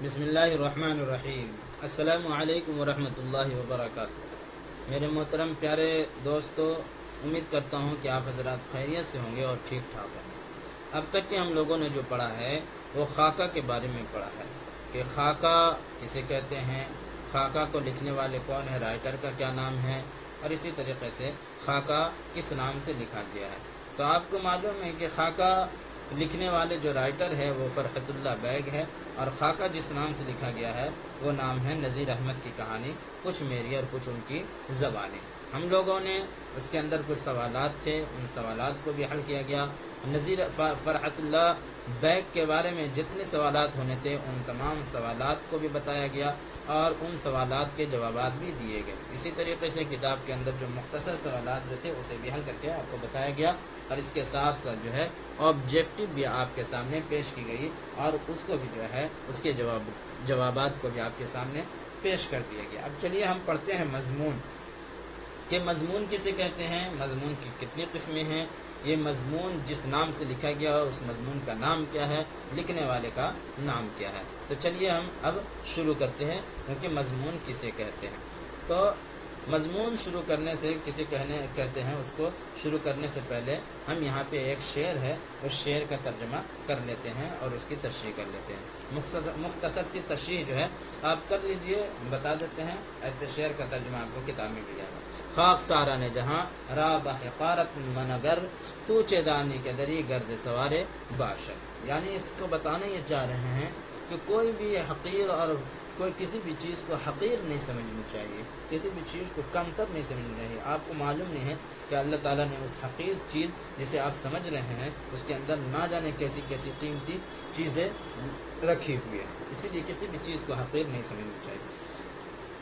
بسم اللہ الرحمن الرحیم۔ السلام علیکم ورحمۃ اللہ وبرکاتہ۔ میرے محترم پیارے دوستو، امید کرتا ہوں کہ آپ حضرات خیریت سے ہوں گے اور ٹھیک ٹھاک ہوں گے۔ اب تک کہ ہم لوگوں نے جو پڑھا ہے وہ خاکہ کے بارے میں پڑھا ہے کہ خاکہ کسے کہتے ہیں، خاکہ کو لکھنے والے کون ہے، رائٹر کا کیا نام ہے، اور اسی طریقے سے خاکہ کس نام سے لکھا گیا ہے۔ تو آپ کو معلوم ہے کہ خاکہ لکھنے والے جو رائٹر ہے وہ فرحت اللہ بیگ ہے، اور خاکہ جس نام سے لکھا گیا ہے وہ نام ہے نذیر احمد کی کہانی، کچھ میری اور کچھ ان کی زبانیں۔ ہم لوگوں نے اس کے اندر کچھ سوالات تھے، ان سوالات کو بھی حل کیا گیا۔ نذیر فرحت اللہ بیگ کے بارے میں جتنے سوالات ہونے تھے ان تمام سوالات کو بھی بتایا گیا اور ان سوالات کے جوابات بھی دیے گئے۔ اسی طریقے سے کتاب کے اندر جو مختصر سوالات جو تھے اسے بھی حل کر کے آپ کو بتایا گیا، اور اس کے ساتھ ساتھ جو ہے آبجیکٹو بھی آپ کے سامنے پیش کی گئی، اور اس کو بھی جو ہے اس کے جوابات کو بھی آپ کے سامنے پیش کر دیا گیا۔ اب چلیے ہم پڑھتے ہیں مضمون، کہ مضمون کسے کہتے ہیں، مضمون کی کتنی قسمیں ہیں، یہ مضمون جس نام سے لکھا گیا اس مضمون کا نام کیا ہے، لکھنے والے کا نام کیا ہے۔ تو چلیے ہم اب شروع کرتے ہیں کہ مضمون کسے کہتے ہیں۔ تو مضمون شروع کرنے سے کہتے ہیں اس کو شروع کرنے سے پہلے ہم یہاں پہ ایک شعر ہے، اس شعر کا ترجمہ کر لیتے ہیں اور اس کی تشریح کر لیتے ہیں۔ مختصر سی تشریح جو ہے آپ کر لیجئے، بتا دیتے ہیں، ایسے شعر کا ترجمہ آپ کو کتاب میں مل جائے گا۔ خاک سارا نے جہاں را بحقارت منگر، تو چیدانی کے دری گرد سوارے باشد، یعنی اس کو بتانا یہ چاہ رہے ہیں کہ کوئی بھی حقیر اور کوئی کسی بھی چیز کو حقیر نہیں سمجھنی چاہیے، کسی بھی چیز کو کم تر نہیں سمجھنی چاہیے۔ آپ کو معلوم نہیں ہے کہ اللہ تعالیٰ نے اس حقیر چیز جسے آپ سمجھ رہے ہیں اس کے اندر نہ جانے کیسی کیسی قیمتی چیزیں رکھی ہوئی ہیں، اسی لیے کسی بھی چیز کو حقیر نہیں سمجھنی چاہیے۔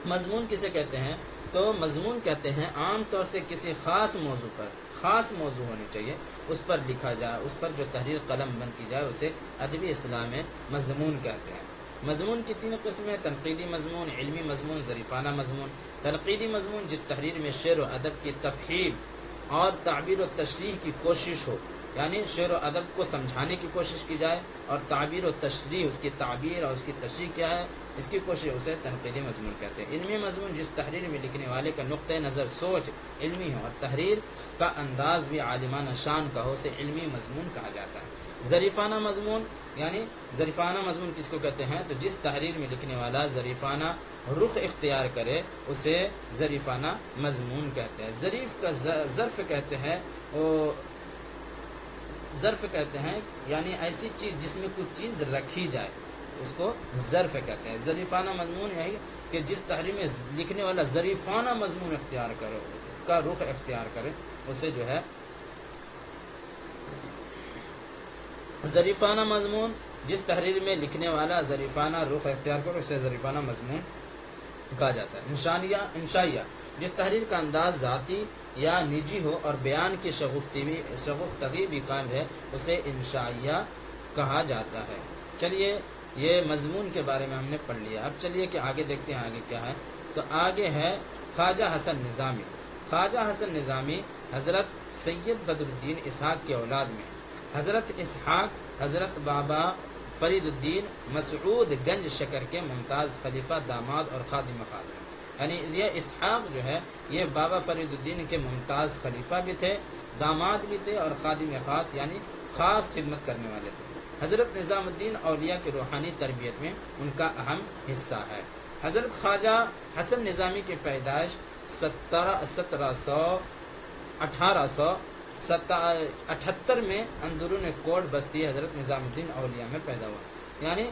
مضمون کسے کہتے ہیں؟ تو مضمون کہتے ہیں عام طور سے کسی خاص موضوع پر، خاص موضوع ہونی چاہیے، اس پر لکھا جائے، اس پر جو تحریر قلم بند کی جائے اسے ادبی اصطلاح میں مضمون کہتے ہیں۔ مضمون کی تین قسمیں: تنقیدی مضمون، علمی مضمون، ظریفانہ مضمون۔ تنقیدی مضمون جس تحریر میں شعر و ادب کی تفہیم اور تعبیر و تشریح کی کوشش ہو، یعنی شعر و ادب کو سمجھانے کی کوشش کی جائے اور تعبیر و تشریح، اس کی تعبیر اور اس کی تشریح کیا ہے اس کی کوشش، اسے تنقیدی مضمون کہتے ہیں۔ علمی مضمون جس تحریر میں لکھنے والے کا نقطۂ نظر سوچ علمی ہو اور تحریر کا انداز بھی عالمانہ شان کا ہو، اسے علمی مضمون کہا جاتا ہے۔ ظریفانہ مضمون، یعنی ظریفانہ مضمون کس کو کہتے ہیں؟ تو جس تحریر میں لکھنے والا ظریفانہ رخ اختیار کرے اسے ظریفانہ مضمون کہتے ہیں۔ ظریف کا ظرف کہتے ہیں، ظرف کہتے ہیں یعنی ایسی چیز جس میں کچھ چیز رکھی جائے اس کو ظرف کہتے ہیں۔ ظریفانہ مضمون یہی کہ جس تحریر میں لکھنے والا ظریفانہ مضمون اختیار کرے، کا رخ اختیار کرے، اسے جو ہے ظریفانہ مضمون، جس تحریر میں لکھنے والا ظریفانہ رخ اختیار کرے اسے ظریفانہ مضمون کہا جاتا ہے۔ انشائیہ جس تحریر کا انداز ذاتی یا نجی ہو اور بیان کی شگفتگی بھی قائم ہے اسے انشائیہ کہا جاتا ہے۔ چلیے یہ مضمون کے بارے میں ہم نے پڑھ لیا، اب چلیے کہ آگے دیکھتے ہیں آگے کیا ہے۔ تو آگے ہے خواجہ حسن نظامی۔ خواجہ حسن نظامی حضرت سید بدر الدین اسحاق کی اولاد میں، حضرت اسحاق حضرت بابا فرید الدین مسعود گنج شکر کے ممتاز خلیفہ، داماد اور خادم خاص ہیں۔ یعنی یہ اسحاق جو ہے یہ بابا فرید الدین کے ممتاز خلیفہ بھی تھے، داماد بھی تھے اور خادم خاص یعنی خاص خدمت کرنے والے تھے۔ حضرت نظام الدین اولیاء کی روحانی تربیت میں ان کا اہم حصہ ہے۔ حضرت خواجہ حسن نظامی کی پیدائش 1878 میں اندرون کوٹ بستی حضرت نظام الدین اولیاء میں پیدا ہوا، یعنی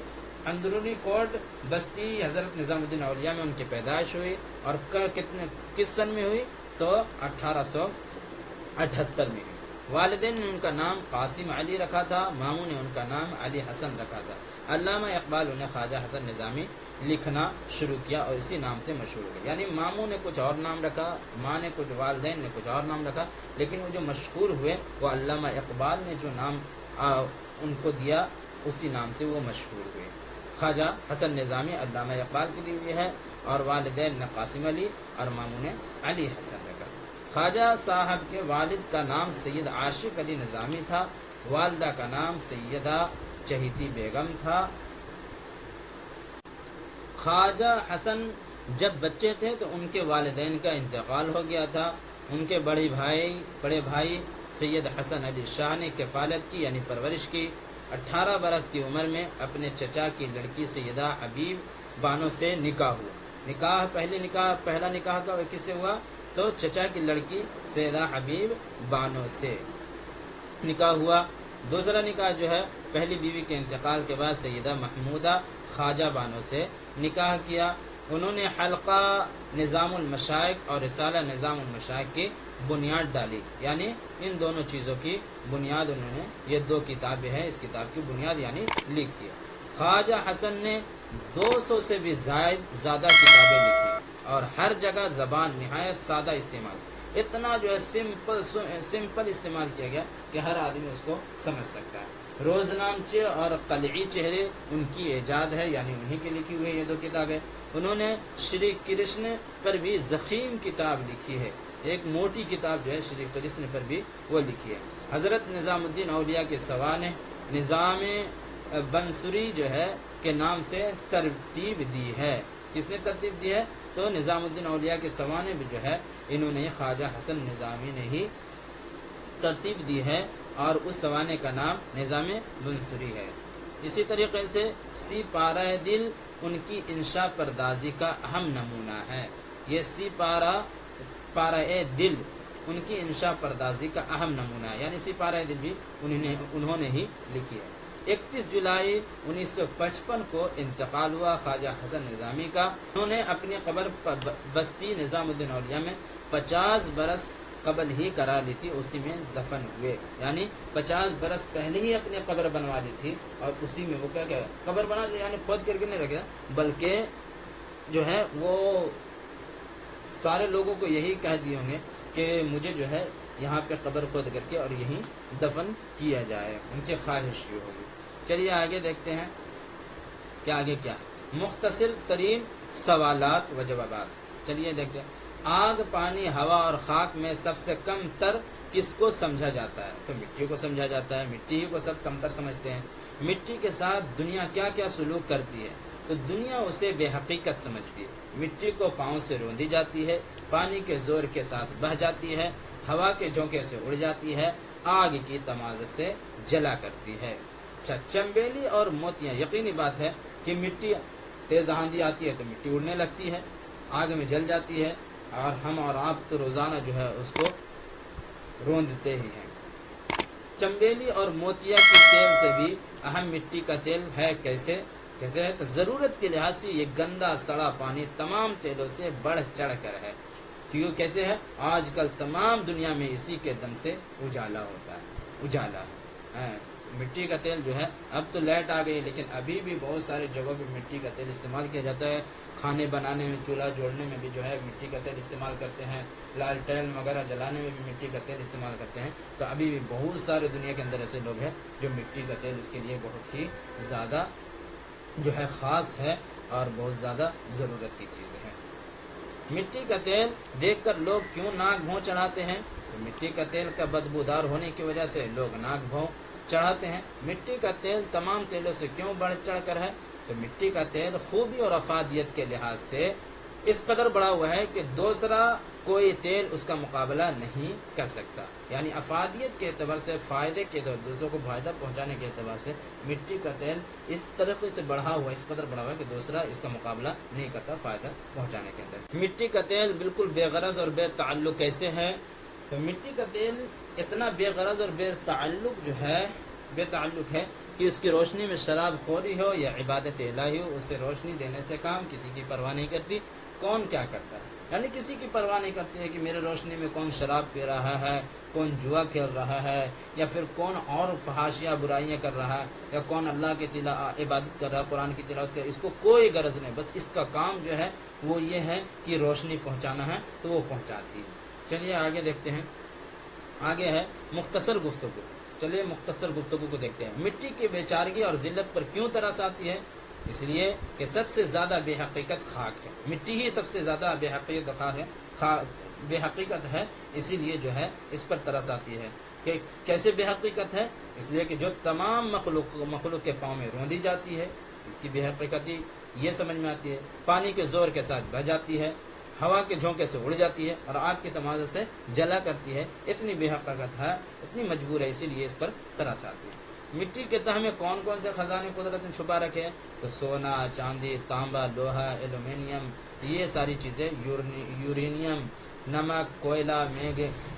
اندرونی کوٹ بستی حضرت نظام الدین اولیاء میں ان کی پیدائش ہوئی، اور کس سن میں ہوئی؟ تو 1878 میں ہوئی۔ والدین نے ان کا نام قاسم علی رکھا تھا، ماموں نے ان کا نام علی حسن رکھا تھا۔ علامہ اقبال انہیں خواجہ حسن نظامی لکھنا شروع کیا اور اسی نام سے مشہور ہوئے، یعنی ماموں نے کچھ اور نام رکھا، ماں نے کچھ، والدین نے کچھ اور نام رکھا، لیکن وہ جو مشہور ہوئے وہ علامہ اقبال نے جو نام ان کو دیا اسی نام سے وہ مشہور ہوئے۔ خواجہ حسن نظامی علامہ اقبال کی دی ہوئی ہے، اور والدین نے قاسم علی اور ماموں نے علی حسن رکھا۔ خواجہ صاحب کے والد کا نام سید عاشق علی نظامی تھا، والدہ کا نام سیدہ چہیتی بیگم تھا۔ خواجہ حسن جب بچے تھے تو ان کے والدین کا انتقال ہو گیا تھا. ان کے بڑے بھائی سید حسن علی شاہ نے کفالت کی یعنی پرورش کی. 18 برس کی عمر میں اپنے چچا کی لڑکی سیدہ حبیب بانو سے نکاح ہوا. پہلا نکاح کا کس سے ہوا؟ تو چچا کی لڑکی سیدہ حبیب بانو سے نکاح ہوا. دوسرا نکاح جو ہے پہلی بیوی کے انتقال کے بعد سیدہ محمودہ خواجہ بانو سے نکاح کیا. انہوں نے حلقہ نظام المشائخ اور رسالہ نظام المشائخ کی بنیاد ڈالی. یعنی ان دونوں چیزوں کی بنیاد انہوں نے، یہ 2 کتابیں ہیں، اس کتاب کی بنیاد یعنی لکھی ہے. خواجہ حسن نے 200 سے بھی زیادہ کتابیں لکھی اور ہر جگہ زبان نہایت سادہ استعمال، اتنا جو ہے سمپل استعمال کیا گیا کہ ہر آدمی اس کو سمجھ سکتا ہے. روزنامچے اور قلعی چہرے ان کی ایجاد ہے، یعنی انہی کی لکھی ہوئی یہ 2 کتابیں. انہوں نے شری کرشن پر بھی ضخیم کتاب لکھی ہے، ایک موٹی کتاب جو ہے شری کرشن پر بھی وہ لکھی ہے. حضرت نظام الدین اولیاء کے سوانح نظام بنسری جو ہے کے نام سے ترتیب دی ہے. کس نے ترتیب دی ہے؟ تو نظام الدین اولیاء کے سوانح بھی جو ہے انہوں نے خواجہ حسن نظامی نے ہی ترتیب دی ہے اور اس سوانح کا نام نظام بنسری ہے. اسی طریقے سے سی پارہ دل ان کی انشاء پردازی کا اہم نمونہ ہے. یہ سی پارہ دل ان کی انشاء پردازی کا اہم نمونہ ہے، یعنی سی پارہ دل بھی انہوں نے ہی لکھی ہے. 31 جولائی 1955 کو انتقال ہوا خواجہ حسن نظامی کا. انہوں نے اپنی قبر بستی نظام الدین اولیاء میں 50 برس قبل ہی کرا لی تھی، اسی میں دفن ہوئے. یعنی 50 برس پہلے ہی اپنی قبر بنوا لی تھی اور اسی میں وہ کیا قبر بنا لی، یعنی کھود کر کے نہیں رکھا، بلکہ جو ہے وہ سارے لوگوں کو یہی کہہ دیے ہوں گے کہ مجھے جو ہے یہاں پہ قبر کھود کر کے اور یہیں دفن کیا جائے، ان کی خواہش یہ ہوگی. چلیے آگے دیکھتے ہیں کہ آگے کیا ہے. مختصر ترین سوالات و جوابات. چلیے دیکھتے ہیں. آگ، پانی، ہوا اور خاک میں سب سے کم تر کس کو سمجھا جاتا ہے؟ تو مٹی کو سمجھا جاتا ہے. مٹی ہی کو سب کم تر سمجھتے ہیں. مٹی کے ساتھ دنیا کیا کیا سلوک کرتی ہے؟ تو دنیا اسے بے حقیقت سمجھتی ہے. مٹی کو پاؤں سے روندی جاتی ہے، پانی کے زور کے ساتھ بہہ جاتی ہے، ہوا کے جھونکے سے اڑ جاتی ہے، آگ کی تمازت سے جلا کرتی ہے. اچھا، چنبیلی اور موتیاں. یقینی بات ہے کہ مٹی تیز آندھی آتی ہے تو مٹی اڑنے لگتی ہے، آگ میں جل جاتی ہے، اور ہم اور آپ تو روزانہ جو ہے اس کو روندتے ہی ہیں. چنبیلی اور موتیا کے تیل سے بھی اہم مٹی کا تیل ہے. کیسے ہے؟ تو ضرورت کے لحاظ سے یہ گندا سڑا پانی تمام تیلوں سے بڑھ چڑھ کر ہے. کیوں کیسے ہے؟ آج کل تمام دنیا میں اسی کے دم سے اجالا ہوتا ہے. اجالا مٹی کا تیل جو ہے، اب تو لائٹ آ گئی لیکن ابھی بھی بہت سارے جگہوں پہ مٹی کا تیل استعمال کیا جاتا ہے. کھانے بنانے میں، چولہا جوڑنے میں بھی جو ہے مٹی کا تیل استعمال کرتے ہیں. لالٹین وغیرہ جلانے میں بھی مٹی کا تیل استعمال کرتے ہیں. تو ابھی بھی بہت سارے دنیا کے اندر ایسے لوگ ہیں جو مٹی کا تیل اس کے لیے بہت ہی زیادہ جو ہے خاص ہے اور بہت زیادہ ضرورت کی چیز ہے. مٹی کا تیل دیکھ کر لوگ کیوں ناک بھوں چڑھاتے ہیں؟ تو مٹی کا تیل کا بدبودار ہونے کی وجہ سے لوگ ناک بھوں چڑھاتے ہیں. مٹی کا تیل تمام تیلوں سے کیوں بڑھ چڑھ کر ہے؟ تو مٹی کا تیل خوبی اور افادیت کے لحاظ سے اس قدر بڑا ہوا ہے کہ دوسرا کوئی تیل اس کا مقابلہ نہیں کر سکتا. یعنی افادیت کے اعتبار سے، فائدے کے اعتبار سے، دوسروں کو فائدہ پہنچانے کے اعتبار سے مٹی کا تیل اس طریقے سے بڑھا ہوا ہے، اس قدر بڑھا ہوا ہے کہ دوسرا اس کا مقابلہ نہیں کرتا فائدہ پہنچانے کے اندر. مٹی کا تیل بالکل بے غرض اور بے تعلق کیسے ہے؟ تو مٹی کا تیل اتنا بے غرض اور بے تعلق ہے کہ اس کی روشنی میں شراب خوری ہو یا عبادت الہی ہو، اسے روشنی دینے سے کام کسی کی پرواہ نہیں کرتی. کون کیا کرتا ہے؟ یعنی کسی کی پرواہ نہیں کرتی ہے کہ میرے روشنی میں کون شراب پی رہا ہے، کون جوا کھیل رہا ہے، یا پھر کون اور فحاشیاں برائیاں کر رہا ہے، یا کون اللہ کی عبادت کر رہا ہے، قرآن کی تلاوت کر رہا ہے. اس کو کوئی غرض نہیں، بس اس کا کام جو ہے وہ یہ ہے کہ روشنی پہنچانا ہے تو وہ پہنچاتی ہے. چلیے آگے دیکھتے ہیں. آگے ہے مختصر گفتگو. چلیے مختصر گفتگو کو دیکھتے ہیں. مٹی کی بیچارگی اور ذلت پر کیوں ترس آتی ہے؟ اس لیے کہ سب سے زیادہ بے حقیقت خاک ہے. مٹی ہی سب سے زیادہ بے حقیقت ہے، اسی لیے جو ہے اس پر ترس آتی ہے. کہ کیسے بے حقیقت ہے؟ اس لیے کہ جو تمام مخلوق کے پاؤں میں روندی جاتی ہے، اس کی بے حقیقتی یہ سمجھ میں آتی ہے، پانی کے زور کے ساتھ بہہ جاتی ہے، ہوا کے جھونکے سے اڑ جاتی ہے اور آگ کے تمازے سے جلا کرتی ہے، اتنی بے حقیقت ہے، اتنی مجبور ہے، اسی لیے اس پر ترس آتی ہے۔ مٹی کے تہ میں کون کون سے خزانے قدرت نے چھپا رکھے ہیں؟ تو سونا، چاندی، تانبا، لوہا، ایلومینیم، یہ ساری چیزیں، یورینیم، نمک، کوئلہ،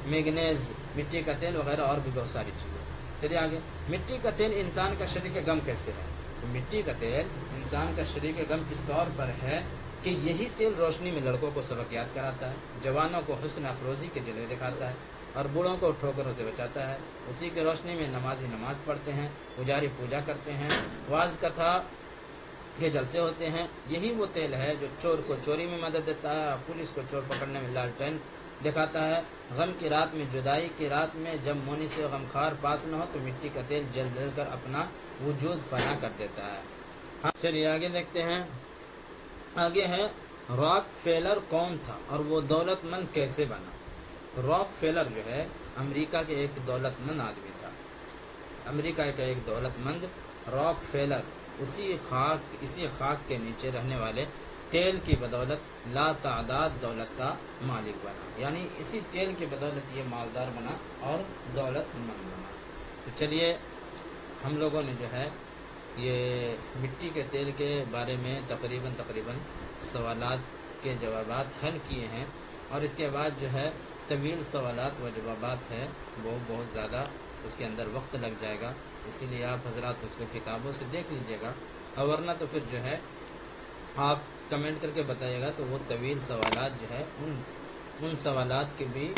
میگنیز، مٹی کا تیل وغیرہ اور بھی بہت ساری چیزیں۔ چلیے آگے، مٹی کا تیل انسان کا شریک غم کیسے ہے؟ تو مٹی کا تیل انسان کا شریک غم اس طور پر ہے کہ یہی تیل روشنی میں لڑکوں کو سبق یاد کراتا ہے، جوانوں کو حسن افروزی کے جلوے دکھاتا ہے اور بوڑھوں کو ٹھوکروں سے بچاتا ہے۔ اسی کی روشنی میں نمازی نماز پڑھتے ہیں، پجاری پوجا کرتے ہیں، واعظ کتھا کے جلسے ہوتے ہیں۔ یہی وہ تیل ہے جو چور کو چوری میں مدد دیتا ہے اور پولیس کو چور پکڑنے میں لالٹین دکھاتا ہے۔ غم کی رات میں، جدائی کی رات میں، جب مونی سے غمخوار پاس نہ ہو تو مٹی کا تیل جل جل کر اپنا وجود فنا کر دیتا ہے۔ چلیے آگے دیکھتے ہیں، آگے ہے راک فیلر کون تھا اور وہ دولت مند کیسے بنا؟ راک فیلر جو ہے امریکہ کے ایک دولت مند آدمی تھا، امریکہ کا ایک دولت مند راک فیلر اسی خاک کے نیچے رہنے والے تیل کی بدولت لا تعداد دولت کا مالک بنا، یعنی اسی تیل کی بدولت یہ مالدار بنا اور دولت مند بنا۔ تو چلیے ہم لوگوں نے جو ہے یہ مٹی کے تیل کے بارے میں تقریباً سوالات کے جوابات حل کیے ہیں، اور اس کے بعد جو ہے طویل سوالات و جوابات ہے، وہ بہت زیادہ اس کے اندر وقت لگ جائے گا، اسی لیے آپ حضرات اس کو کتابوں سے دیکھ لیجئے گا، اور ورنہ تو پھر جو ہے آپ کمنٹ کر کے بتائیے گا تو وہ طویل سوالات جو ہے ان سوالات کے بھی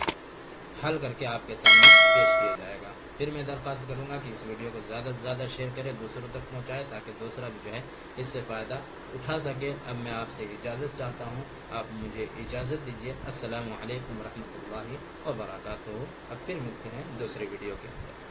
حل کر کے آپ کے سامنے پیش کیا جائے گا۔ پھر میں درخواست کروں گا کہ اس ویڈیو کو زیادہ سے زیادہ شیئر کرے، دوسروں تک پہنچائے، تاکہ دوسرا بھی جو ہے اس سے فائدہ اٹھا سکے۔ اب میں آپ سے اجازت چاہتا ہوں، آپ مجھے اجازت دیجیے۔ السلام علیکم ورحمۃ اللہ وبرکاتہ۔ اب پھر ملتے ہیں دوسرے ویڈیو کے اندر۔